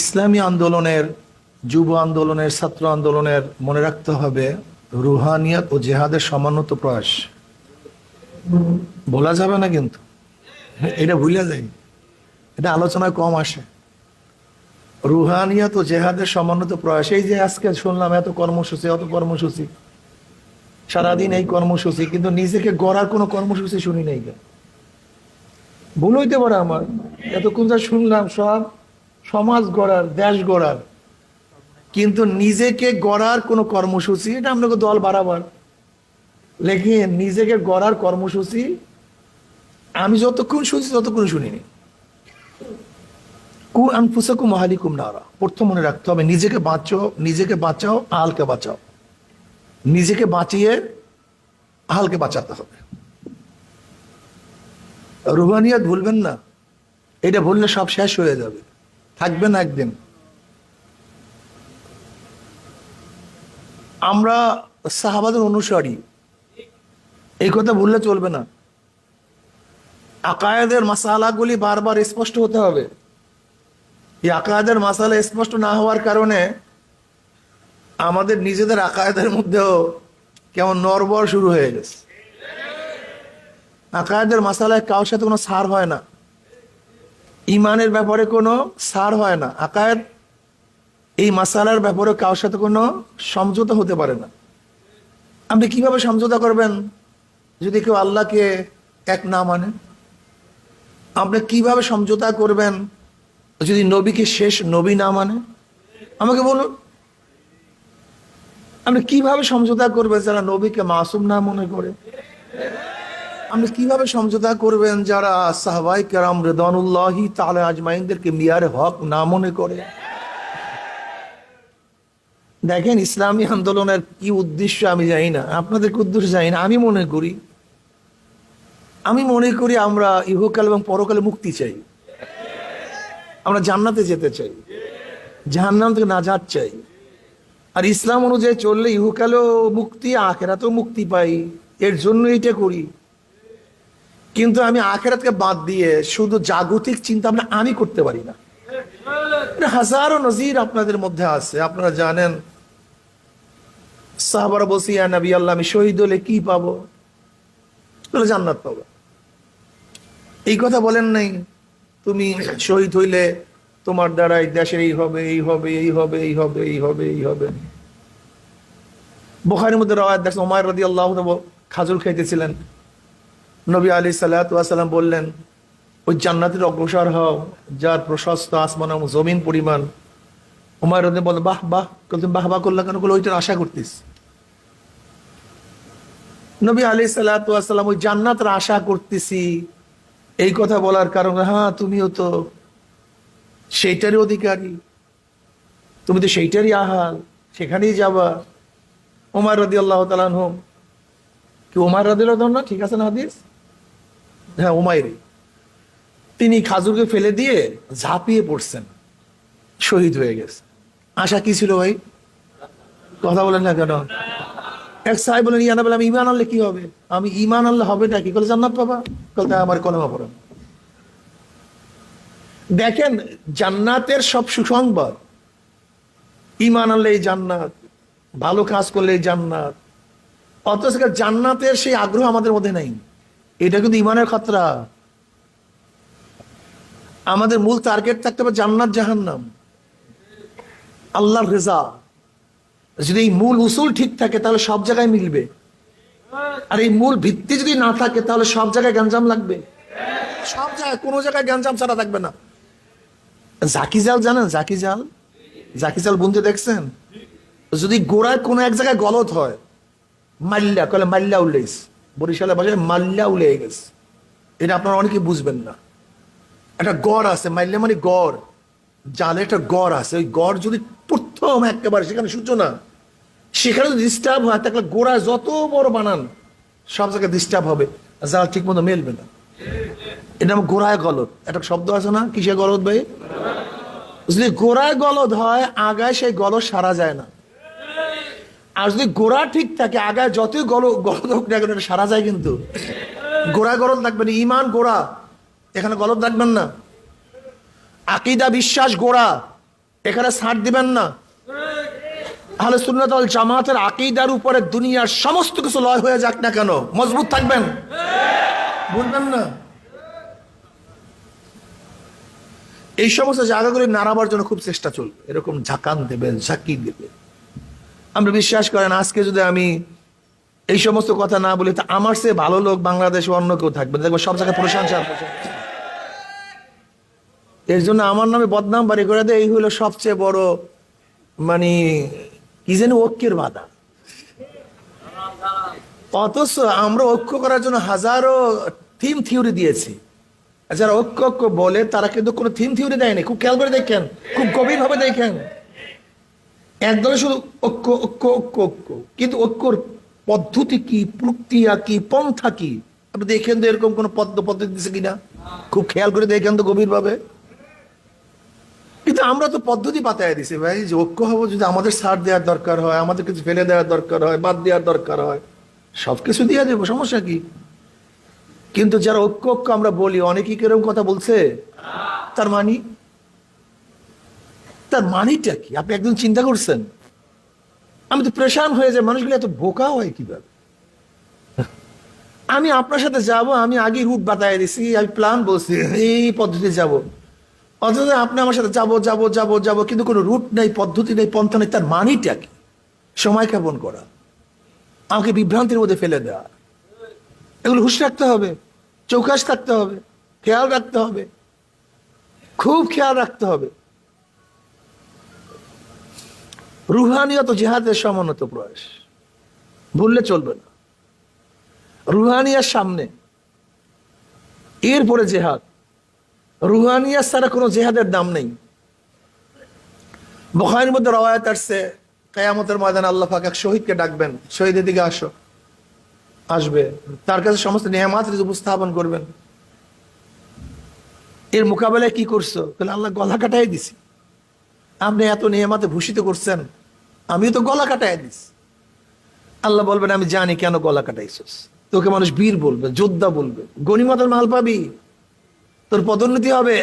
ইসলামী আন্দোলনের, যুব আন্দোলনের, ছাত্র আন্দোলনের মনে রাখতে হবে রুহানিয়াত ও জেহাদের সমন্বিত প্রয়াস। বলা যাবে না কিন্তু, এটা ভুলে যাই, এটা আলোচনায় কম আসে। রুহানিয়াত ও জেহাদের সমন্বিত প্রয়াস। এই যে আজকে শুনলাম এত কর্মসূচি, সারাদিন এই কর্মসূচি, কিন্তু নিজেকে গড়ার কোনো কর্মসূচি শুনি নাই। ভুল হইতে পারে আমার, এতক্ষণ যা শুনলাম সব সমাজ গড়ার, দেশ গড়ার, কিন্তু নিজেকে গড়ার কোনো কর্মসূচি, এটা আপনাকে দল বাড়াবার লেখে নিজেকে গড়ার কর্মসূচি আমি যতক্ষণ শুনছি ততক্ষণ শুনিনি। আনফুসাকুম আহলিকুম নারা, প্রথম মনে রাখতে হবে নিজেকে বাঁচাও, আহলকে বাঁচাও। নিজেকে বাঁচিয়ে আহলকে বাঁচাতে হবে। রুহানিয়াত ভুলবেন না, এটা ভুললে সব শেষ হয়ে যাবে, থাকবে না একদিন। আমরা সাহাবাদের অনুসারী, এই কথা ভুললে চলবে না। আকায়েদের মাসালাগুলি বারবার স্পষ্ট হতে হবে। এই আকায়েদের মাসালা স্পষ্ট না হওয়ার কারণে আমাদের নিজেদের আকায়েদের মধ্যেও কেমন নড়বড় শুরু হয়ে গেছে। আকায়েদের মাসালায় কারোর সাথে কোনো সার হয় না, ইমানের ব্যাপারে কোনো সার হয় না। আকায়েদ এই মাসালার ব্যাপারে কারোর সাথে কোনো সমঝোতা হতে পারে না। আপনি কিভাবে সমঝোতা করবেন যদি কেউ আল্লাহকে এক না মানে? আপনি কিভাবে সমঝোতা করবেন যদি নবীকে শেষ নবী না মানে? আমাকে বলুন, আপনি কিভাবে সমঝোতা করবেন যারা নবীকে মাসুম না মনে করে? আপনি কিভাবে সমঝোতা করবেন যারা সাহাবাই কেরাম রিদওয়ানুল্লাহি তাআলা আজমাইনদেরকে মিয়ারে হক না মনে করে? দেখেন, ইসলামী আন্দোলনের কি উদ্দেশ্য আমি জানি না, আপনাদেরকে উদ্দেশ্য জানি না। আমি মনে করি আমরা ইহকাল এবং পরকালে মুক্তি চাই, আমরা জান্নাতে যেতে চাই, জাহান্নাম থেকে নাজাত চাই। আর ইসলাম অনুযায়ী চললে ইহকালেও মুক্তি, আখেরাতেও মুক্তি পাই, এর জন্য এটা করি। কিন্তু আমি আখেরাতকে বাদ দিয়ে শুধু জাগতিক চিন্তা ভাবনা আমি করতে পারি না। হাজারো নজির আপনাদের মধ্যে আছে, আপনারা জানেন। সাহাবারা বলছি, ইয়া নবী আল্লাহ, আমি শহীদ হলে কি পাবো? বলে জান্নাত পাবো। এই কথা বলেন নাই, তুমি শহীদ হইলে তোমার দ্বারাই দেশের এই হবে, এই হবে, এই হবে, এই হবে, এই হবে, এই হবে। বুখারীর মধ্যে রাওয়ায়াত দেখছেন, উমাইর রাদিয়াল্লাহু আনহু খাজুর খাইতেছিলেন। নবী আলাইহিস সালাতু ওয়াস সালাম বললেন, ওই জান্নাতের অগ্রসর হও যার প্রশস্ত আসমান এবং জমিন পরিমাণ। উমাইর রাদিয়াল্লাহু বলেন, বাহ বাহ, তুমি বাহ বাহ করলা কেন? ওইটার আশা করতিস। নবী আলাইহিস সালাতু ওয়াস সালাম ওই জান্নাতের আশা করতেছি এই কথা বলার কারণে, হ্যাঁ তুমিও তো সেইটারই অধিকারী, তুমি তো সেইটারই আহাল, সেখানেই যাবা। উমার রাদিয়াল্লাহু তাআলা আনহু, কি উমার রাদিয়াল্লাহু তাআলা না, ঠিক আছে না হাদিস? হ্যাঁ, উমাইরই। তিনি খাজুরকে ফেলে দিয়ে ঝাঁপিয়ে পড়ছেন, শহীদ হয়ে গেছে। আশা কি ছিল ভাই? কথা বলেন না কেন? এক সাহেব বলেন, ইয়া নবী, আমি ঈমান আনলে কি হবে? আমি ঈমান আনলে হবে না কি? বলে জান্নাত পাবা। বলতে আমার কলেমা পড়েন। দেখেন, জান্নাতের সব সুসংবাদ, ঈমান আনলে এই জান্নাত, ভালো কাজ করলে এই জান্নাত। অথচ জান্নাতের সেই আগ্রহ আমাদের মধ্যে নাই। এটা কিন্তু ঈমানের খতরা। আমাদের মূল টার্গেট থাকতে হবে জান্নাত জাহান্নাম, আল্লাহর রেজা। যদি এই মূল উসুল ঠিক থাকে তাহলে সব জায়গায় মিলবে। আর এই মূল ভিত্তি যদি না থাকে তাহলে সব জায়গায় গ্যাঞ্জাম লাগবে। সব জায়গায়, কোনো জায়গায় গ্যাঞ্জাম ছাড়া থাকবে না। জাকি জাল জানেন? জাকি জাল বুনতে দেখছেন? যদি গোড়ায় কোনো এক জায়গায় গলত হয়, মাল্লা কলে মাল্লা উল্লেস, বরিশালের ভাষায় মাল্লা উলে গেছে। এটা আপনারা অনেকে বুঝবেন না। একটা গড় আছে, মাল্লা মানে গড়, জালে একটা গড় আছে। ওই গড় যদি প্রথম একেবারে সেখানে সূচনা, সেখানে যদি ডিস্টার্ব হয় তাহলে গোড়া যত বড় বানান সব জায়গায় ডিস্টার্ব হবে, জাল ঠিক মতো মেলবে না। এটা আমার গোড়ায় গলদ, একটা শব্দ আছে না, কিসে গলদ ভাই? যদি গোড়ায় গলদ হয় আগায় সেই গলদ সারা যায় না। আর যদি গোড়া ঠিক থাকে আগায় যতই গলদ হোক না কেন সারা যায়। কিন্তু গোড়ায় গলদ থাকবে না। ঈমান গোড়া, এখানে গলদ রাখবেন না। আকীদা বিশ্বাস গোড়া, এখানে ছাড় দিবেন না। আহলে সুন্নাত ওয়াল জামাতের আকীদার উপরে দুনিয়ার সমস্ত কিছু লয় হয়ে যাক না কেন, মজবুত থাকবেন, বলবেন না। এই সমস্ত জায়গাগুলি নাড়াবার জন্য খুব চেষ্টা চলবে, এরকম ঝাঁকান দেবেন, ঝাঁকি দেবেন। আমরা বিশ্বাস করেন, আজকে যদি আমি এই সমস্ত কথা না বলি, তা আমার চেয়ে ভালো লোক বাংলাদেশে অন্য কেউ থাকবে, দেখবো সব জায়গায় প্রশংসা। এর জন্য আমার নামে বদনাম বাড়ি করে দেয়, এই হলো সবচেয়ে বড় মানে কি যেন ঐক্যের বাধা। অথচ আমরা ঐক্য করার জন্য হাজারো থিম থিওরি দিয়েছি। যারা ঐক্য ঐক্য বলে তারা কিন্তু কোনো থিম থিওরি দেয়নি। খুব খেয়াল করে দেখেন, খুব গভীর ভাবে দেখেন, একদলে শুধু ঐক্য ঐক্য ঐক্য ঐক্য, কিন্তু ঐক্যর পদ্ধতি কি, প্রক্রিয়া কি, পন্থা কি, আপনি দেখেন তো এরকম কোন পদ্ধতি দিচ্ছে কিনা, খুব খেয়াল করে দেখেন তো গভীর ভাবে। কিন্তু আমরা তো পদ্ধতি পাতায় দিছি ভাই, যে ঐক্য হবো, যদি আমাদের ছাড় দেওয়ার দরকার হয়, আমাদের কিছু ফেলে দেওয়ার দরকার হয়, বাদ দেওয়ার দরকার হয়, সবকিছু দিয়ে দেবো, সমস্যা কি। কিন্তু যারা ঐক্য ঐক্য আমরা বলি, অনেকেই কিরকম কথা বলছে, তার মানিটা কি আপনি একদিন চিন্তা করছেন? আমি তো প্রেশান হয়ে যায়, মানুষগুলো এত বোকা হয় কিভাবে। আমি আপনার সাথে যাব, আমি আগে রুট বাতায় দিছি, আমি প্ল্যান বলছি এই পদ্ধতি যাব, অথচ আপনি আমার সাথে যাবো যাবো যাবো যাবো, কিন্তু কোনো রুট নেই, পদ্ধতি নেই, পন্থা নেই। তার মানিটা কি? সময় ক্ষেপণ করা, আমাকে বিভ্রান্তির মধ্যে ফেলে দেওয়া। এগুলো হুঁশ রাখতে হবে, চৌকাশ থাকতে হবে, খেয়াল রাখতে হবে, খুব খেয়াল রাখতে হবে। রুহানিয়ত জিহাদের সমন্বিত প্রয়াস, ভুললে চলবে না। রুহানিয়ার সামনে, এরপরে জেহাদ। রুহানিয়া ছাড়া কোনো জেহাদের দাম নেই। বুখারীর মধ্যে রওয়ায়াত আসছে, কিয়ামতের ময়দানে আল্লাহ পাক এক শহীদকে ডাকবেন, শহীদের দিকে আসো, আসবে, তার কাছে সমস্ত নেয়ামাত উপস্থাপন করবেন। এর মোকাবেলায় কি করছো? তাহলে আল্লাহ গলা কাটাই দিছি। আপনি এত নেয়ামাতে ভূষিত করছেন, আমিও তো গলা কাটাই দিছি। আল্লাহ বলবেন, আমি জানি কেন গলা কাটাইছিস। তোকে মানুষ বীর বলবে, যোদ্ধা বলবে, গনিমতের মাল পাবি, তোর পদোন্নতি হবে,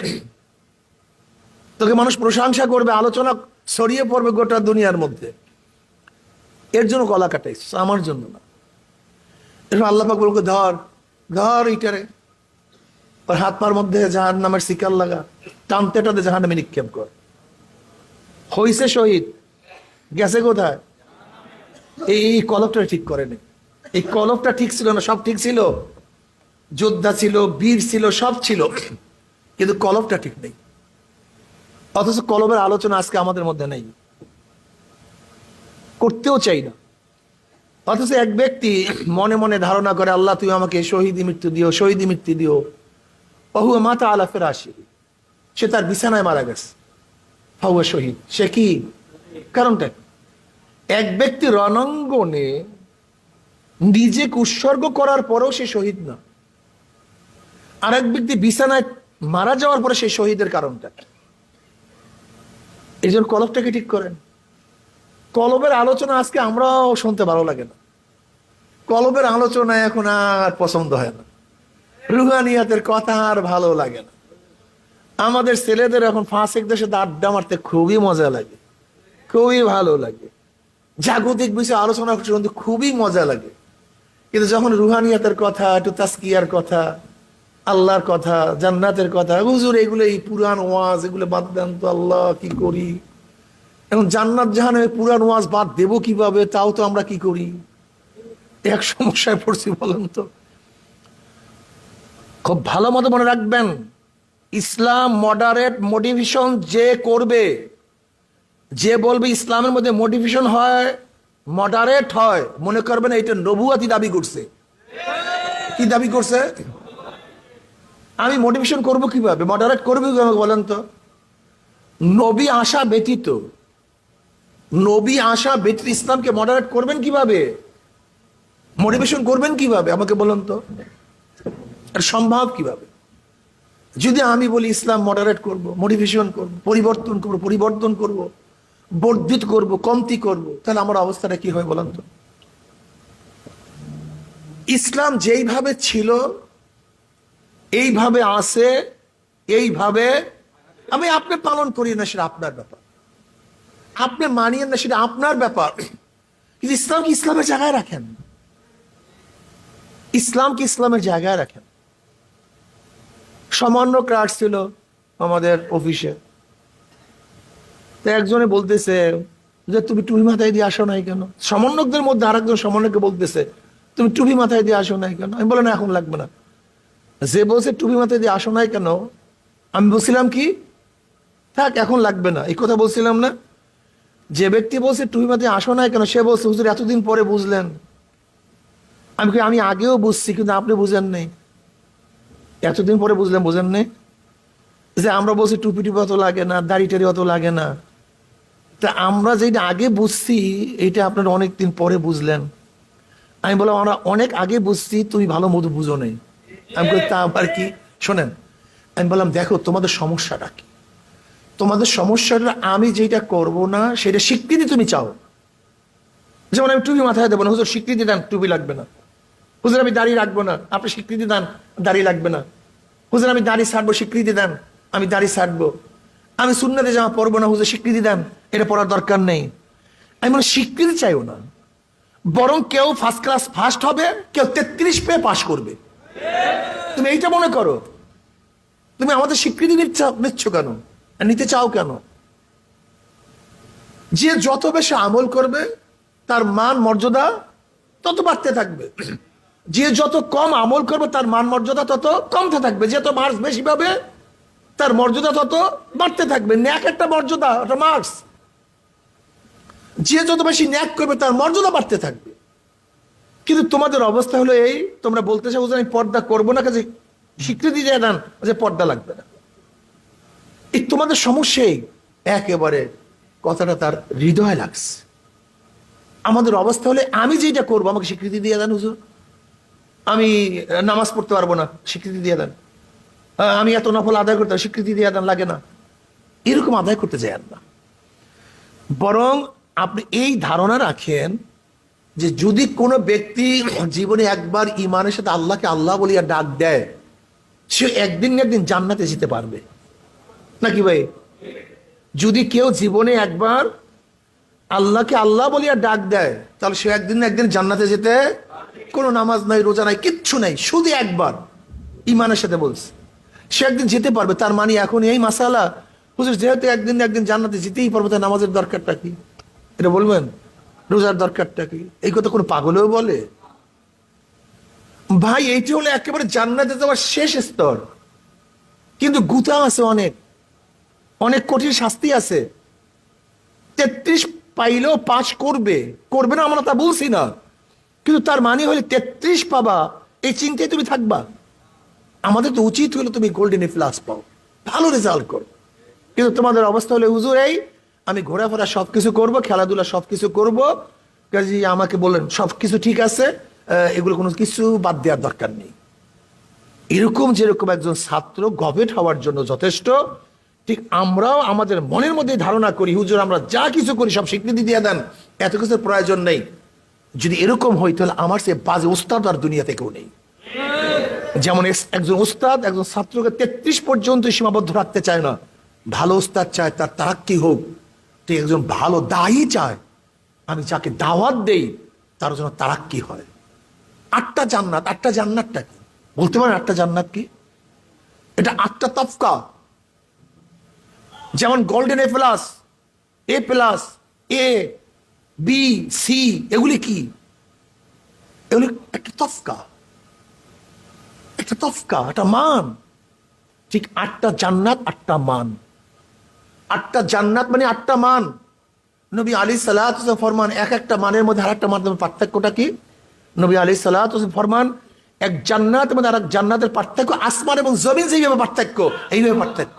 তোকে মানুষ প্রশংসা করবে, আলোচনা ছড়িয়ে পড়বে গোটা দুনিয়ার মধ্যে। এর জন্য গলা কাটাইছিস, আমার জন্য না। এরপর আল্লাহ পাক বলবে, ধর ধর ইটারে, ওর হাত পার মধ্যে জাহান্নামের শিকার লাগা, টানতে টানতে জাহান্নামে নিক্ষেপ কর। হইছে শহীদ, গেছে কোথায়? এই কলবটা ঠিক করেনি। এই কলবটা ঠিক ছিল না, সব ঠিক ছিল, যোদ্ধা ছিল, বীর ছিল, সব ছিল, কিন্তু কলবটা ঠিক নেই। অথচ কলবের আলোচনা আজকে আমাদের মধ্যে নেই, করতেও চাই না। অথচ এক ব্যক্তি মনে মনে ধারণা করে, আল্লাহ তুমি আমাকে শহীদি মৃত্যু দিও, শহীদি মৃত্যু দিও। ওহুয়া মাতা আলা ফিরাশি, সে তার বিছানায় মারা গেছে, ফাহুয়া শহীদ। সে কি কারণটা? এক ব্যক্তি রণাঙ্গনে নিজেকে উৎসর্গ করার পরেও সে শহীদ না, আর এক ব্যক্তি বিছানায় মারা যাওয়ার পরে সেই শহীদের কারণটা। এই জন্য কলবটাকে ঠিক করেন। কলবের আলোচনা আজকে আমরাও শুনতে ভালো লাগে না, কলবের আলোচনা এখন আর পছন্দ হয় না, রুহানিয়াতের কথা আর ভালো লাগে না। আমাদের ছেলেদের এখন ফাঁসেকদের সাথে আড্ডা মারতে খুবই মজা লাগে, খুবই ভালো লাগে, জাগতিক বিষয়ে আলোচনা শুনতে খুবই মজা লাগে। কিন্তু যখন রুহানিয়াতের কথা, একটু তাসকিয়ার কথা, আল্লাহর কথা, জান্নাতের কথা, হুজুর এগুলো এই পুরান ওয়াজ, এগুলো বাদ দেন তো, আল্লাহ কি করি এখন, জান্নাত জাহান্নামের পুরান ওয়াজ বাদ দেবো কিভাবে, তাও তো আমরা কি করি, এক সমস্যায় পড়ছি বলেন তো। খুব ভালো মতো মনে রাখবেন, ইসলাম মডারেট মোটিভেশন যে করবে, যে বলবে ইসলামের মধ্যে মোটিভেশন হয়, মডারেট হয়, মনে করবেন এটা নবুয়াতি দাবি করছে। কি দাবি করছে? আমি মোটিভেশন করব কিভাবে, মডারেট করবো কিভাবে বলেন তো? নবী আসা ব্যতীত, নবী আসা ব্যতীত ইসলামকে মডারেট করবেন কিভাবে, মোটিভেশন করবেন কিভাবে আমাকে বলেন তো? আর সম্ভব কিভাবে? যদি আমি বলি ইসলাম মডারেট করব, মোটিভেশন করব, পরিবর্তন করব, বর্ধিত করব, কমতি করব, তাহলে আমার অবস্থাটা কি হয় বলেন তো? ইসলাম যেইভাবে ছিল, এইভাবে আছে, এইভাবে আমি আপনি পালন করি না, সেটা আপনার ব্যাপার। আপনি মানিয়েন না, সেটা আপনার ব্যাপার, কিন্তু ইসলামকে ইসলামের জায়গায় রাখেন, ইসলামকে ইসলামের জায়গায় রাখেন। সামান্য ক্রাশ ছিল আমাদের অফিসে, তো একজনে বলতেছে যে তুমি টুপি মাথায় দিয়ে আসো নাই কেন? সমন্বয়কদের মধ্যে আরেকজন সমন্বয়কে বলতেছে তুমি টুপি মাথায় দিয়ে আসো নাই কেন? আমি বলে না, এখন লাগবে না। যে বলছে টুপি মাথায় দিয়ে আসো নাই কেন, আমি বলছিলাম কি থাক এখন লাগবে না, এই কথা বলছিলাম না? যে ব্যক্তি বলছে টুপি মাথায় আসো নাই কেন, সে বলছে হুজুর এতদিন পরে বুঝলেন। আমি আগেও বুঝছি, কিন্তু আপনি বুঝেন নেই। এতদিন পরে বুঝলেন, বুঝেন নেই? যে আমরা বলছি টুপি টুপি অত লাগে না, দাড়ি টাড়ি অত লাগে না, তা আমরা যেটা আগে বুঝছি এটা আপনারা অনেকদিন পরে বুঝলেন। আমি বললাম আমরা অনেক আগে বুঝছি, তুমি ভালো মতো বুঝো নেই। আমি বলি তা আবার কি? শোনেন, আমি বললাম দেখো তোমাদের সমস্যাটা কি, তোমাদের সমস্যাটা আমি যেটা করব না সেটা স্বীকৃতি তুমি চাও। যেমন আমি টুপি মাথায় দেবো না, হুজুর স্বীকৃতি দেন টুপি লাগবে না। হুজুর আমি দাড়ি রাখবো না, আপনি স্বীকৃতি দেন দাড়ি লাগবে না। হুজুর আমি দাড়ি ছাড়বো, স্বীকৃতি দেন আমি দাড়ি ছাড়বো। আমি সুন্নতে জামা পরবো না, হুজুর স্বীকৃতি দেন এটা পড়ার দরকার নেই। আমি মানে স্বীকৃতি চাইও না, বরং কেউ ফার্স্ট ক্লাস ফার্স্ট হবে, কেউ 33 পেয়ে পাশ করবে। তুমি এইটা মনে করো, তুমি আমাদের স্বীকৃতি নিচ্ছ কেন, নিতে চাও কেন? যে যত বেশি আমল করবে তার মান মর্যাদা তত বাড়তে থাকবে, যে যত কম আমল করবে তার মান মর্যাদা তত কমতে থাকবে। যে যত মার্কস বেশি পাবে তার মর্যাদা তত বাড়তে থাকবে। ন্যাক একটা মর্যাদা, একটা মার্কস। যে যত বেশি ন্যাক করবে তার মর্যাদা বাড়তে থাকবে। কিন্তু তোমাদের অবস্থা হলো এই, তোমরা বলতে চাও যে আমি পর্দা করবো না, কাজে স্বীকৃতি দিয়ে দেন যে পর্দা লাগবে না। এই তোমাদের সমস্যাই একেবারে কথাটা তার হৃদয় লাগছে। আমাদের অবস্থা হলে আমি যেটা করবো আমাকে স্বীকৃতি দিয়ে দেন হুজুর। আমি নামাজ পড়তে পারবো না, স্বীকৃতি দিয়ে দেন। আমি এত নফল আদায় করতে স্বীকৃতি দিয়ে দেন, লাগে না। এরকম আদায় করতে যান না, বরং আপনি এই ধারণা রাখেন যে যদি কোনো ব্যক্তি জীবনে একবার ইমানের সাথে আল্লাহকে আল্লাহ বলিয়া ডাক দেয়, সে একদিন না একদিন জান্নাতে যেতে পারবে, নাকি ভাই? যদি কেউ জীবনে একবার আল্লাহকে আল্লাহ বলিয়া ডাক দেয়, তাহলে সে একদিন না একদিন জান্নাতে যেতে, কোনো নামাজ নাই, রোজা নাই, কিচ্ছু নাই, শুধু একবার ইমানের সাথে বলছে, সে একদিন যেতে পারবে। তার মানে এখন এই মাসালা, হুজুর যেহেতু একদিন না একদিন জান্নাতে যেতেই পারবে, তার নামাজের দরকারটা কি? এটা বলবেন? রোজার দরকারটা কি? এই কথা কোনো পাগলেও বলে? ভাই এইটি হলো একেবারে জান্নাতে যাওয়ার শেষ স্তর, কিন্তু গুতা আছে অনেক, অনেক কঠিন শাস্তি আছে। 33 পাইলেও পাস করবে, করবে না আমরা তা বলছি না, কিন্তু তার মানে হলে 33 পাবা এই চিন্তায় তুমি থাকবা। আমাদের তো উচিত হলো তুমি গোল্ডেন প্লাস পাও, ভালো রেজাল্ট করো। কিন্তু তোমাদের অবস্থা হলে হুজুর এই আমি ঘোরাফেরা সবকিছু করব, খেলাধুলা সবকিছু করব, কাজে আমাকে বললেন সবকিছু ঠিক আছে, এগুলো কোনো কিছু বাদ দেওয়ার দরকার নেই। এরকম যেরকম একজন ছাত্র গভেট হওয়ার জন্য যথেষ্ট, ঠিক আমরাও আমাদের মনের মধ্যে ধারণা করি হুজুর আমরা যা কিছু করি সব স্বীকৃতি দিয়ে দেন, এত কিছুর প্রয়োজন নেই। যদি এরকম হয় তাহলে আমার সে বাজে উস্তাদ আর দুনিয়াতে কেউ নেই। যেমন একজন উস্তাদ একজন ছাত্রকে 33 পর্যন্ত সীমাবদ্ধ রাখতে চায় না, ভালো উস্তাদ চায় তার তারাক্কি হোক। ঠিক একজন ভালো দায়ী চায় আমি যাকে দাওয়াত দেই তার জন্য তারাক্কি হয়। 8টা জান্নাত, 8টা জান্নাতটা কি বলতে পারেন? 8টা জান্নাত কি? এটা 8টা তফকা। যেমন golden A plus, A plus, A B C, এগুলি কি? এগুলি একটা তফকা, একটা তফকা, একটা মান। ঠিক 8টা জান্নাত, 8টা মান। 8টা জান্নাত মানে 8টা মান। নবী আলাইহিস সালাতু ওয়াস সালাম ফরমান এক একটা মানের মধ্যে আরেকটা মানের পার্থক্যটা কি? নবী আলাইহিস সালাতু ওয়াস সালাম ফরমান এক জান্নাতের মধ্যে আরেক জান্নাতের পার্থক্য আসমান এবং জমিন যেভাবে পার্থক্য, এইভাবে পার্থক্য।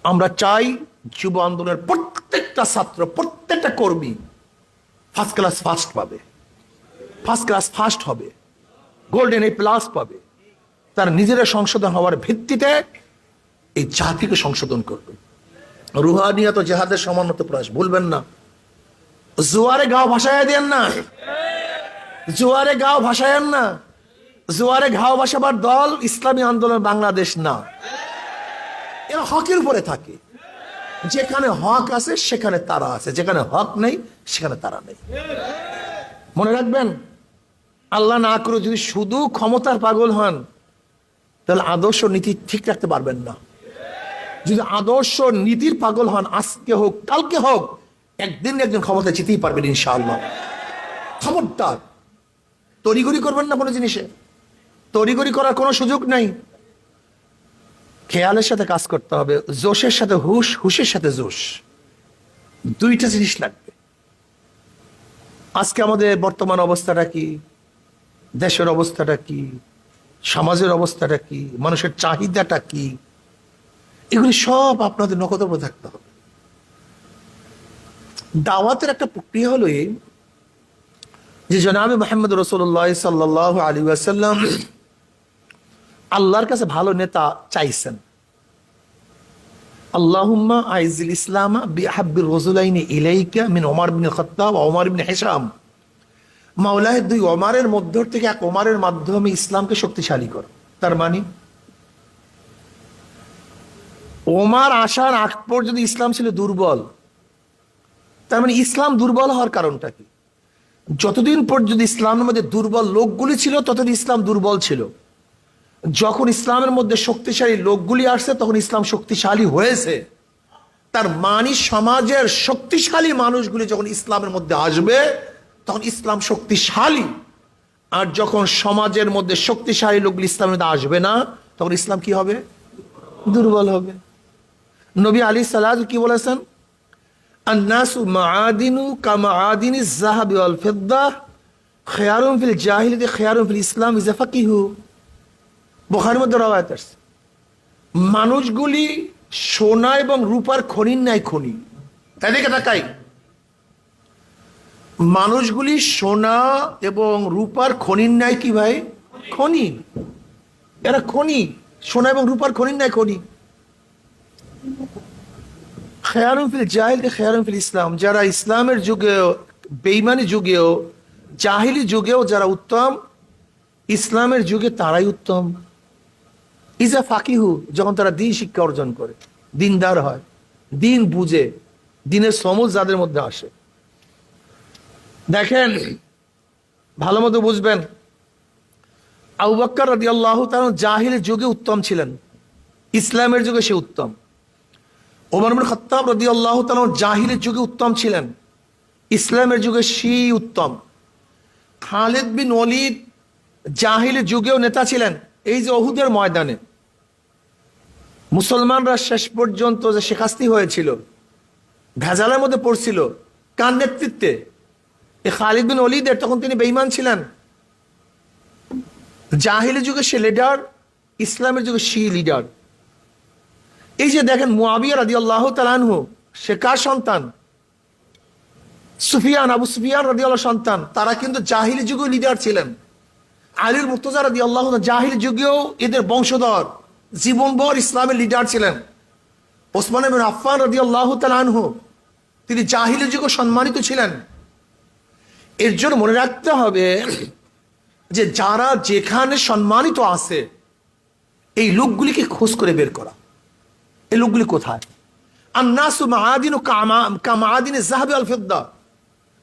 আমরা চাই যুব আন্দোলনের প্রত্যেকটা ছাত্র, প্রত্যেকটা কর্মী ফার্স্ট ক্লাস ফার্স্ট পাবে, ফার্স্ট ক্লাস ফার্স্ট হবে, গোল্ডেন এ প্লাস পাবে। তার নিজেরা সংশোধন হওয়ার ভিত্তিতে এই জাতিকে সংশোধন করবে। রুহানিয়াত ও জেহাদের সমন্বিত প্রয়াস ভুলবেন না। জোয়ারে গাও ভাসায় দেন না, জোয়ারে গাও ভাসায়েন না। জোয়ারে ঘাও ভাসাবার দল ইসলামী আন্দোলন বাংলাদেশ না, এরা হকের উপরে থাকে। যেখানে হক আছে সেখানে তারা আছে, যেখানে হক নেই সেখানে তারা নেই। মনে রাখবেন, আল্লাহ না করে যদি শুধু ক্ষমতার পাগল হন তাহলে আদর্শ নীতি ঠিক রাখতে পারবেন না। যদি আদর্শ নীতির পাগল হন, আজকে হোক কালকে হোক, একদিন একজন ক্ষমতা জিতেই পারবেন ইনশাআল্লাহ। খবরদার তড়িঘড়ি করবেন না কোনো জিনিসে, তড়িঘড়ি করার কোনো সুযোগ নাই। খেয়ালের সাথে কাজ করতে হবে, জোশের সাথে হুশ, হুশের সাথে জোশ, দুইটা জিনিস লাগবে। আজকে আমাদের বর্তমান অবস্থাটা কি, দেশের অবস্থাটা কি, সমাজের অবস্থাটা কি, মানুষের চাহিদাটা কি, এগুলি সব আপনাদের নখদর্পণে থাকতে হবে। দাওয়াতের একটা প্রক্রিয়া হলো এই যে জনাবে মুহাম্মদ রাসূলুল্লাহ সাল্লাল্লাহু আলাইহি ওয়াসাল্লাম আল্লাহর কাছে ভালো নেতা চাইছেন। আল্লাহুম্মা আইজিল ইসলামা বিআহাব্বির রাজুলাইনি ইলাইকা মিন ওমর ইবনে খাত্তাব ওয়া ওমর ইবনে হিশাম। মাওলায় দুই ওমরের মধ্য থেকে এক ওমরের মাধ্যমে ইসলামকে শক্তিশালী কর। তার মানে ওমর আসার আগ পর্যন্ত ইসলাম ছিল দুর্বল। তার মানে ইসলাম দুর্বল হওয়ার কারণটা কি? যতদিন পর্যন্ত ইসলামের মধ্যে দুর্বল লোকগুলি ছিল ততদিন ইসলাম দুর্বল ছিল। যখন ইসলামের মধ্যে শক্তিশালী লোকগুলি আসছে তখন ইসলাম শক্তিশালী হয়েছে। তার মানে সমাজের শক্তিশালী মানুষগুলি যখন ইসলামের মধ্যে আসবে তখন ইসলাম শক্তিশালী। আর যখন সমাজের মধ্যে শক্তিশালী লোকগুলি ইসলামের মধ্যে আসবে না তখন ইসলাম কি হবে? দুর্বল হবে। নবী আলাইহিস সালাম কি বলেছেন? আন-নাসু মাআদিনু কামাআদিনিজ যাহাবি ওয়াল ফিদ্দা খিয়ারুম ফিল জাহিলিয়াতি খিয়ারুম ফিল ইসলাম ইযা ফাকিহু। বুখারীর মধ্যে রওয়ায়াত আছে, মানুষগুলি সোনা এবং রূপার খনির ন্যায় খনি। এদিকে তাকাই, মানুষগুলি সোনা এবং রূপার খনির ন্যায় কি ভাই? খনি। এরা খনি, সোনা এবং রূপার খনির ন্যায় খনি। খেয়ারুম ফিল জাহিলিয়াতি খেয়ারুম ফিল ইসলাম, যারা ইসলামের যুগেও বেঈমানি যুগেও জাহিলি যুগেও যারা উত্তম, ইসলামের যুগে তারাই উত্তম। ইজা ফাকিহু, যখন তারা দিন শিক্ষা অর্জন করে, দিনদার হয়, দিন বুঝে, দিনের সমজ যাদের মধ্যে আসে। দেখেন ভালো মতো বুঝবেন, আবু বকর রাদিয়াল্লাহু তাআলা জাহিলের যুগে উত্তম ছিলেন, ইসলামের যুগে সে উত্তম। ওমর ইবনে খাত্তাব রাদিয়াল্লাহু তাআলা জাহিলের যুগে উত্তম ছিলেন, ইসলামের যুগে সেই উত্তম। খালিদ বিন ওয়ালিদ জাহিলের যুগেও নেতা ছিলেন। এই যে উহুদের ময়দানে মুসলমানরা শেষ পর্যন্ত যে শেখাস্তি হয়েছিল, ভেজালের মধ্যে পড়ছিল, কার নেতৃত্বে? এই খালিদ বিন ওয়ালিদের। তখন তিনি বেঈমান ছিলেন। জাহিলের যুগে সে লিডার, ইসলামের যুগে সে লিডার। এই যে দেখেন মুআবিয়া রাদিয়াল্লাহু তাআলা আনহু, সে কার সন্তান? সুফিয়ান, আবু সুফিয়ান রাদিয়াল্লাহু সন্তান। তারা কিন্তু জাহিলি যুগে লিডার ছিলেন। আলীর মুর্তজা রাদিয়াল্লাহু জাহিলি যুগেও এদের বংশধর, জীবনভর ইসলামের লিডার ছিলেন। ওসমান ইবনে আফফান রাদিয়াল্লাহু তাআলা আনহু, তিনি জাহিলি যুগে সম্মানিত ছিলেন। এর জন্য মনে রাখতে হবে যে যারা যেখানে সম্মানিত আছে এই লোকগুলিকে খোঁজ করে বের করা। এই লোকগুলি কোথায়? আন-নাসু মাআদিনু কামাআদিনিজ যাহাবি ওয়াল ফিদ্দা,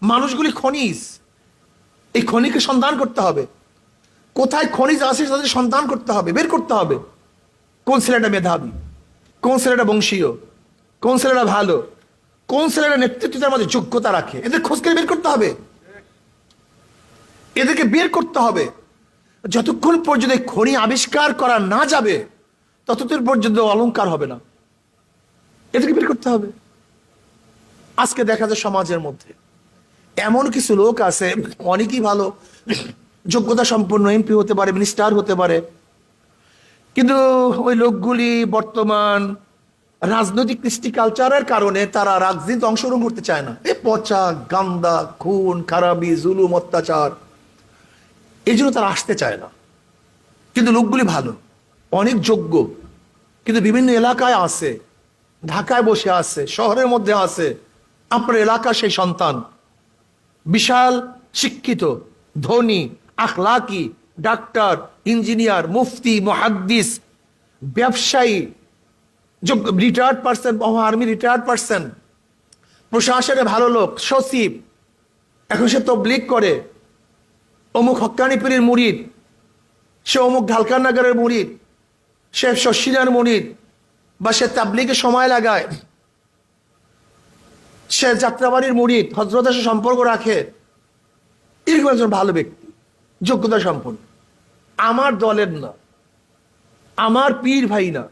মানুষগুলি খনিজ, এই খনিকে সন্ধান করতে হবে। কোথায় খনিজ আছে তাদের সন্ধান করতে হবে, বের করতে হবে। কোন ছেলেটা মেধাবী, কোন ছেলেটা বংশীয়, কোন ছেলেটা ভালো, কোন ছেলেটা নেতৃত্বের মধ্যে যোগ্যতা রাখে, এদের খোঁজ করে বের করতে হবে। এদেরকে বের করতে হবে। যতক্ষণ পর্যন্ত খনি আবিষ্কার করা না যাবে ততদিন পর্যন্ত অলংকার হবে না। এদেরকে বের করতে হবে। আজকে দেখা যায় সমাজের মধ্যে এমন কিছু লোক আছে, অনেকই ভালো, যোগ্যতা সম্পন্ন, এমপি হতে পারে, মিনিস্টার হতে পারে, কিন্তু ওই লোকগুলি বর্তমান রাজনৈতিক কৃষ্টি কালচারের কারণে তারা রাজনীতিতে অংশগ্রহণ করতে চায় না। এই পচা, গান্দা, খুন খারাপি, জুলুম, অত্যাচার, এই জন্য তারা আসতে চায় না। কিন্তু লোকগুলি ভালো, অনেক যোগ্য, কিন্তু বিভিন্ন এলাকায় আছে, ঢাকায় বসে আছে, শহরের মধ্যে আছে। আপনার এলাকার সেই সন্তান বিশাল শিক্ষিত, ধনী, আখলাকি, ডাক্তার, ইঞ্জিনিয়ার, মুফতি, মুহাদ্দিস, ব্যবসায়ী, retired person, army retired person, প্রশাসনে ভালো লোক, সচিব, এখন সে তবলিগ করে, অমুক হক্কানি পীরের মুরিদ, সে অমুক ঢালকার নাগারের মুরিদ, সে শশিনার মুরিদ, বা সে তাবলিগে সময় লাগায়, সে যাত্রাবাড়ির মুরিদ, হযরতের সাথে সম্পর্ক রাখে, এরকম একজন ভালো ব্যক্তি, যোগ্যতা সম্পন্ন, আমার দলের না, আমার পীর ভাই না,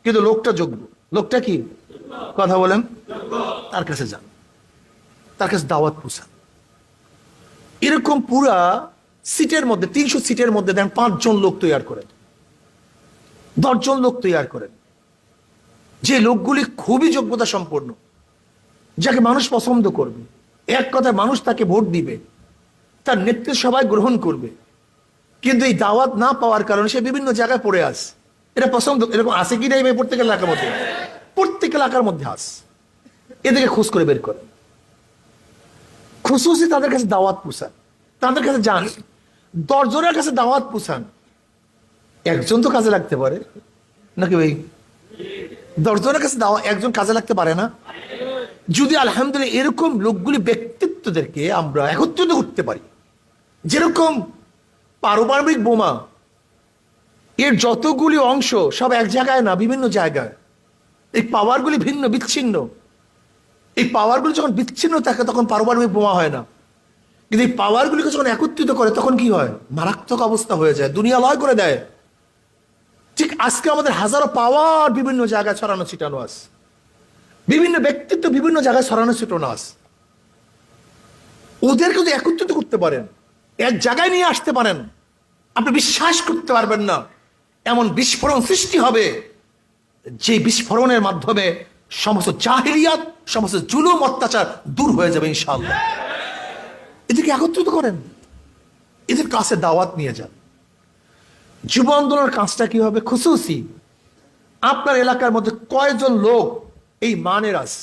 কিন্তু লোকটা যোগ্য। লোকটা কি? কথা বলেন। তার কাছে যান, তার কাছে দাওয়াত পৌঁছান। এরকম পুরা সিটের মধ্যে, 300 সিটের মধ্যে দেন 5 জন লোক তৈরি করেন, 10 জন লোক তৈরি করেন, যে লোকগুলি খুবই যোগ্যতা সম্পন্ন, যাকে মানুষ পছন্দ করবে, এক কথায় মানুষ তাকে ভোট দিবে, তার নেতৃত্ব সবাই গ্রহণ করবে। কিন্তু এই দাওয়াত না পাওয়ার কারণে সে বিভিন্ন জায়গায় পড়ে আস। এটা পছন্দ, এরকম আছে কি নাই? প্রত্যেক এলাকার মধ্যে, প্রত্যেক এলাকার মধ্যে আস। এদেরকে খোঁজ করে বের করেন, খুশুসি তাদের কাছে দাওয়াত পৌঁছান, তাদের কাছে যান, 10 জনের কাছে দাওয়াত পৌঁছান। একজন তো কাজে লাগতে পারে নাকি ভাই? 10 জনের কাছে একজন কাজে লাগতে পারে না? যদি আলহামদুলিল্লাহ এরকম লোকগুলি ব্যক্তিত্বদেরকে আমরা একত্রিত করতে পারি, যেরকম পারমাণবিক বোমা, এর যতগুলি অংশ সব এক জায়গায় না, বিভিন্ন জায়গায়, এই পাওয়ারগুলি ভিন্ন বিচ্ছিন্ন। এই পাওয়ারগুলি যখন বিচ্ছিন্ন থাকে তখন পারমাণবিক বোমা হয় না, কিন্তু এই পাওয়ারগুলিকে যখন একত্রিত করে তখন কি হয়? মারাত্মক অবস্থা হয়ে যায়, দুনিয়া লয় করে দেয়। ঠিক আজকে আমাদের হাজারো পাওয়ার বিভিন্ন জায়গায় ছড়ানো ছিটানো আছে, বিভিন্ন ব্যক্তিত্ব বিভিন্ন জায়গায় ছড়ানো ছিটানো আছে। ওদেরকে যদি একত্রিত করতে পারেন, এক জায়গায় নিয়ে আসতে পারেন, আপনি বিশ্বাস করতে পারবেন না এমন বিস্ফোরণ সৃষ্টি হবে, যে বিস্ফোরণের মাধ্যমে সমস্ত জাহিলিয়াত, সমস্ত জুলুম অত্যাচার দূর হয়ে যাবে ইনশাআল্লাহ। এদেরকে একত্রিত করেন, এদের কাছে দাওয়াত নিয়ে যান। যুব আন্দোলনের কাজটা কি হবে? খুশুসি আপনার এলাকার মধ্যে কয়জন লোক এই মানের আস,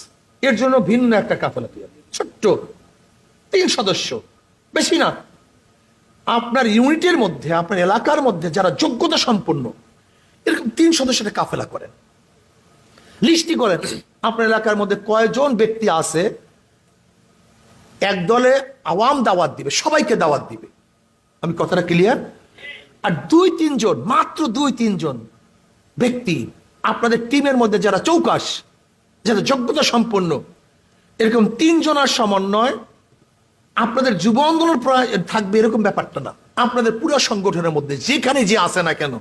এর জন্য ভিন্ন একটা কাফেলা তৈরি, ছোট্ট 3 সদস্য, বেশি না। আপনার ইউনিটের মধ্যে, আপনার এলাকার মধ্যে যারা যোগ্যতা সম্পন্ন, এরকম 3 সদস্যের কাফেলা করেন, লিস্টি করেন আপনার এলাকার মধ্যে কয়জন ব্যক্তি আছে। এক দলে আওয়াম দাওয়াত দিবে, সবাইকে দাওয়াত দিবে, আমি কথাটা ক্লিয়ার? আর 2-3 জন, মাত্র 2-3 জন ব্যক্তি আপনাদের টিমের মধ্যে যারা চৌকাশ, যারা যোগ্যতা সম্পন্ন, এরকম 3 জনের সমন্বয় আপনাদের যুব আন্দোলন থাকবে, এরকম ব্যাপারটা না। আপনাদের পুরো সংগঠনের মধ্যে যেখানে যে আসে না কেন,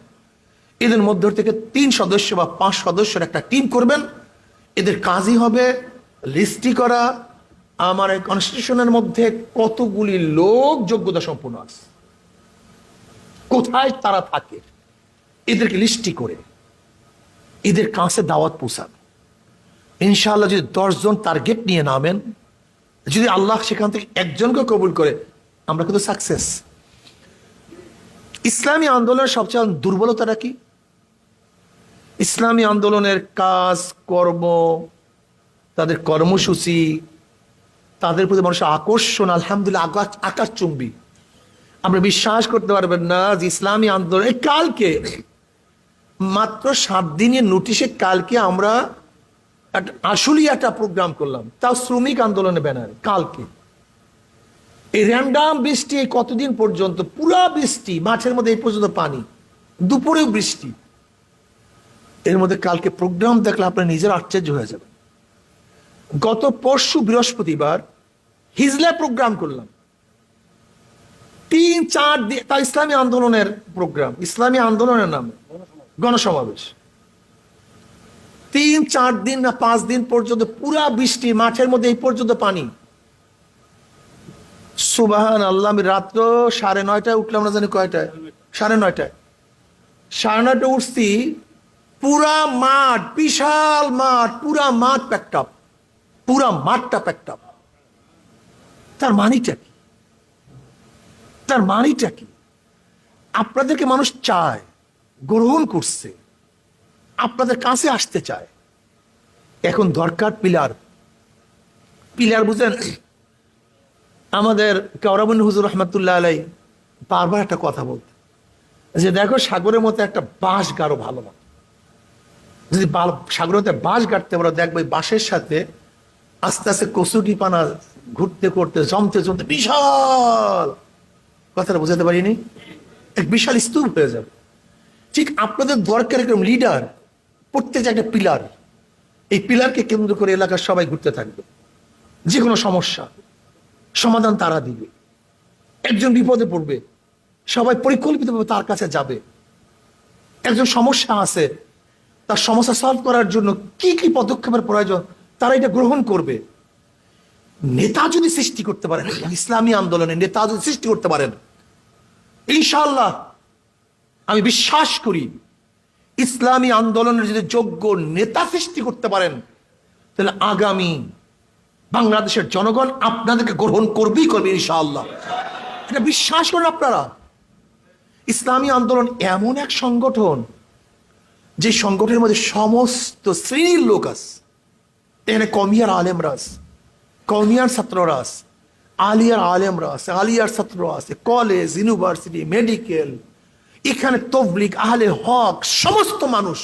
এদের মধ্য থেকে 3 সদস্য বা 5 সদস্যের একটা টিম করবেন। এদের কাজই হবে লিস্টি করা, আমার এই কনস্টিটিউশনের মধ্যে কতগুলি লোক যোগ্যতা সম্পন্ন আছে, কোথায় তারা থাকে, এদেরকে লিস্টি করে এদের কাছে দাওয়াত পৌঁছান। ইনশাআল্লাহ যদি 10 জন টার্গেট নিয়ে নামেন, যদি আল্লাহ সেখান থেকে একজনকে কবুল করে, আমরা কিন্তু সাকসেস। ইসলামী আন্দোলনের সবচেয়ে দুর্বলতাটা কি? ইসলামী আন্দোলনের কাজ কর্ম, তাদের কর্মসূচি, তাদের প্রতি মানুষের আকর্ষণ আলহামদুলিল্লাহ আকাশচুম্বী। আমরা বিশ্বাস করতে পারবেন না যে ইসলামী আন্দোলন কালকে মাত্র 7 দিনের নোটিশে কালকে আমরা আসলেই একটা প্রোগ্রাম করলাম, তাও শ্রমিক আন্দোলনের ব্যানারে। কালকে এই র্যান্ডাম বৃষ্টি, কতদিন পর্যন্ত পুরা বৃষ্টি, মাঠের মধ্যে এই পর্যন্ত পানি, দুপুরেও বৃষ্টি, এর মধ্যে কালকে প্রোগ্রাম দেখলে আপনার নিজের আশ্চর্য হয়ে যাবে। গত পরশু বৃহস্পতিবার হিজলা প্রোগ্রাম করলাম, 3-4 দিন, তা ইসলামী আন্দোলনের প্রোগ্রাম, ইসলামী আন্দোলনের নামে গণসমাবেশ। 3-4 দিন না 5 দিন পর্যন্ত পুরা বৃষ্টি, মাঠের মধ্যে এই পর্যন্ত পানি। সুবহান আল্লাহ। আমি রাত্র 9:30 উঠলাম, না জানি কয়টায়, 9:30, 9:30 উঠছি, পুরা মাঠ, বিশাল মাঠ, পুরা মাঠ প্যাকড আপ, পুরা মাঠটা প্যাকড আপ। তার মানিটা কি? তার মানিটা কি? আপনাদেরকে মানুষ চায়, গ্রহণ করছে, আপনাদের কাছে আসতে চায়। এখন দরকার পিলার। পিলার বুঝেন? আমাদের কাওরাবুন হুজুর রহমতুল্লাহ আলাই বারবার একটা কথা বলতে, যে দেখো সাগরের মতো একটা বাঁশ গাঢ় ভালো মতো, যদি সাগরতে বাঁশ গাঁটতে পারো, দেখবে বাঁশের সাথে আস্তে আস্তে কচুটি পানা ঘুরতে করতে জমতে জমতে বিশাল, কথাটা বোঝাতে পারিনি, এক বিশাল স্তূপ হয়ে যাবে। ঠিক আপনাদের দরকার এরকম লিডার, প্রত্যেক একটা পিলার, এই পিলারকে কেন্দ্র করে এলাকার সবাই ঘুরতে থাকবে। যে কোনো সমস্যা সমাধান তারা দিবে। একজন বিপদে পড়বে, সবাই পরিকল্পিতভাবে তার কাছে যাবে। একজন সমস্যা আছে, তার সমস্যা সলভ করার জন্য কি কি পদক্ষেপের প্রয়োজন তারা এটা গ্রহণ করবে। নেতা যদি সৃষ্টি করতে পারেন, ইসলামী আন্দোলনে নেতা যদি সৃষ্টি করতে পারেন, ইনশাআল্লাহ আমি বিশ্বাস করি ইসলামী আন্দোলনের যদি যোগ্য নেতা সৃষ্টি করতে পারেন, তাহলে আগামী বাংলাদেশের জনগণ আপনাদেরকে গ্রহণ করবেই করবে ইনশাআল্লাহ। এটা বিশ্বাস করেন আপনারা। ইসলামী আন্দোলন এমন এক সংগঠন, যে সংগঠনের মধ্যে সমস্ত শ্রেণীর লোক আছে। এখানে কমিয়ার আলেমরা আছে, কমিয়ার ছাত্ররা আছে, আলিয়ার আলেমরা আছে, আলিয়ার ছাত্ররা আছে, কলেজ, ইউনিভার্সিটি, মেডিকেল, এখানে তবলিগ, আহলে হক, সমস্ত মানুষ,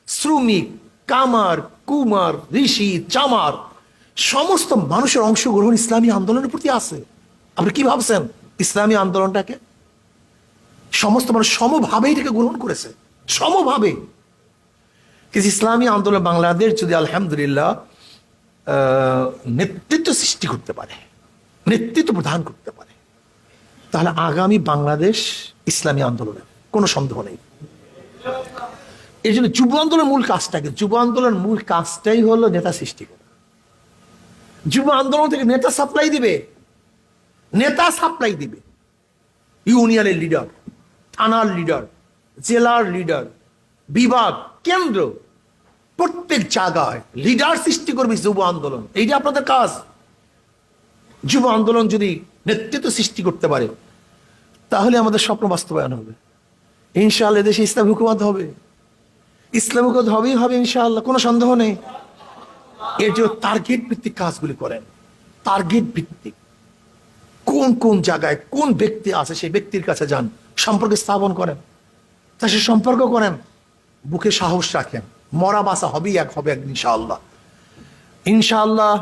শ্রমিক, কামার, কুমার, ঋষি, চামার, সমস্ত মানুষের অংশগ্রহণ ইসলামী আন্দোলনের প্রতি আছে। আপনি কি ভাবছেন ইসলামী আন্দোলনটাকে? সমস্ত মানুষ সমভাবে এটাকে গ্রহণ করেছে, সমভাবে। কিন্তু ইসলামী আন্দোলন বাংলাদেশ যদি আলহামদুলিল্লাহ নেতৃত্ব সৃষ্টি করতে পারে, নেতৃত্ব প্রদান করতে পারে, তাহলে আগামী বাংলাদেশ ইসলামী আন্দোলনের কোনো সন্দেহ নেই। এই জন্য যুব আন্দোলনের মূল কাজটাকে, যুব আন্দোলনের মূল কাজটাই হলো নেতা সৃষ্টি করা। যুব আন্দোলন থেকে নেতা সাপ্লাই দিবে, নেতা সাপ্লাই দিবে। ইউনিয়নের লিডার, থানার লিডার, জেলার লিডার, বিভাগ, কেন্দ্র, প্রত্যেক জায়গায় লিডার সৃষ্টি করবে যুব আন্দোলন। এইটা আপনাদের কাজ। যুব আন্দোলন যদি নেতৃত্ব সৃষ্টি করতে পারে, তাহলে আমাদের স্বপ্ন বাস্তবায়ন হবে ইনশাআল্লাহ। দেশে ইসলাম হুকুমত হবে, ইসলাম হুকুমত হবেই হবে ইনশাআল্লাহ, কোনো সন্দেহ নেই। এর জন্য টার্গেট ভিত্তিক কাজগুলি করেন, টার্গেট ভিত্তিক। কোন কোন জায়গায় কোন ব্যক্তি আছে সেই ব্যক্তির কাছে যান, সম্পর্ক স্থাপন করেন, তার সাথে সম্পর্ক করেন, বুকে সাহস রাখেন। মরা বাসা হবেই এক হবে একদিন ইনশাআল্লাহ। ইনশাআল্লাহ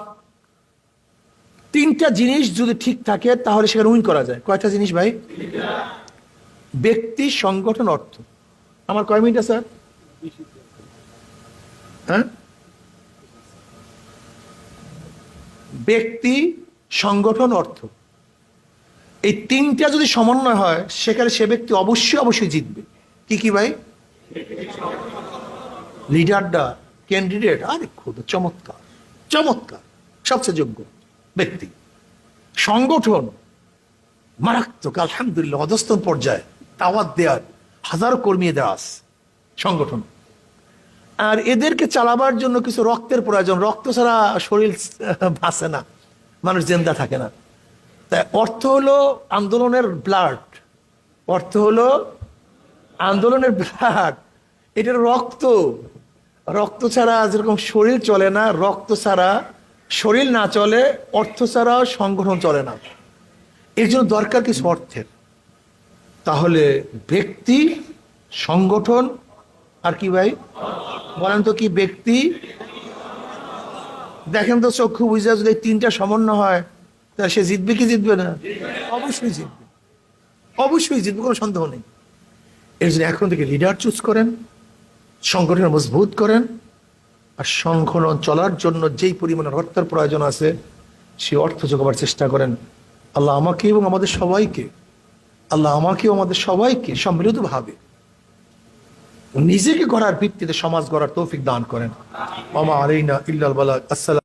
তিনটা জিনিস যদি ঠিক থাকে তাহলে সেখানে উইন করা যায়। কয়টা জিনিস ভাই? ব্যক্তি, সংগঠন, অর্থ। আমার কয় মিনিট স্যার? হ্যাঁ, ব্যক্তি, সংগঠন, অর্থ, এই তিনটা যদি সমন্বয় হয় সেখানে সে ব্যক্তি অবশ্যই অবশ্যই জিতবে। কি কি ভাই? লিডারটা, ক্যান্ডিডেট, আরে খুব চমৎকার, চমৎকার, সবচেয়ে যোগ্য ব্যক্তি। সংগঠন মারাত্মক, আলহামদুলিল্লাহ অধস্তন পর্যায়ে দাওয়াত দেওয়ার হাজারো কর্মী দেওয়া আছে সংগঠন। আর এদেরকে চালাবার জন্য কিছু রক্তের প্রয়োজন। রক্ত ছাড়া শরীর বাঁচে না, মানুষ জিন্দা থাকে না। তাই অর্থ হলো আন্দোলনের ব্লাড, অর্থ হলো আন্দোলনের ব্লাড, এটার রক্ত। রক্ত ছাড়া যেরকম শরীর চলে না, রক্ত ছাড়া শরীর না চলে, অর্থ ছাড়া সংগঠন চলে না। এর জন্য দরকার কিছু অর্থের। তাহলে ব্যক্তি, সংগঠন আর কি ভাই বলেন তো? কি ব্যক্তি? দেখেন তো চক্ষু বুঝা যদি তিনটা সমন্বয় হয় তা সে জিতবে কি জিতবে না? অবশ্যই জিতবে, অবশ্যই জিতবে, কোনো সন্দেহ নেই। এর জন্য এখন থেকে লিডার চুজ করেন, সংগঠন মজবুত করেন, আর সংগঠন চলার জন্য যেই পরিমাণের অর্থের প্রয়োজন আছে সেই অর্থ যোগাবার চেষ্টা করেন। আল্লাহ আমাকে এবং আমাদের সবাইকে, আল্লাহ আমাকে এবং আমাদের সবাইকে সম্মিলিতভাবে নিজেকে গড়ার ভিত্তিতে সমাজ গড়ার তৌফিক দান করেন। ওয়া মা আলাইনা ইল্লাল বালাগ। আসসালাম।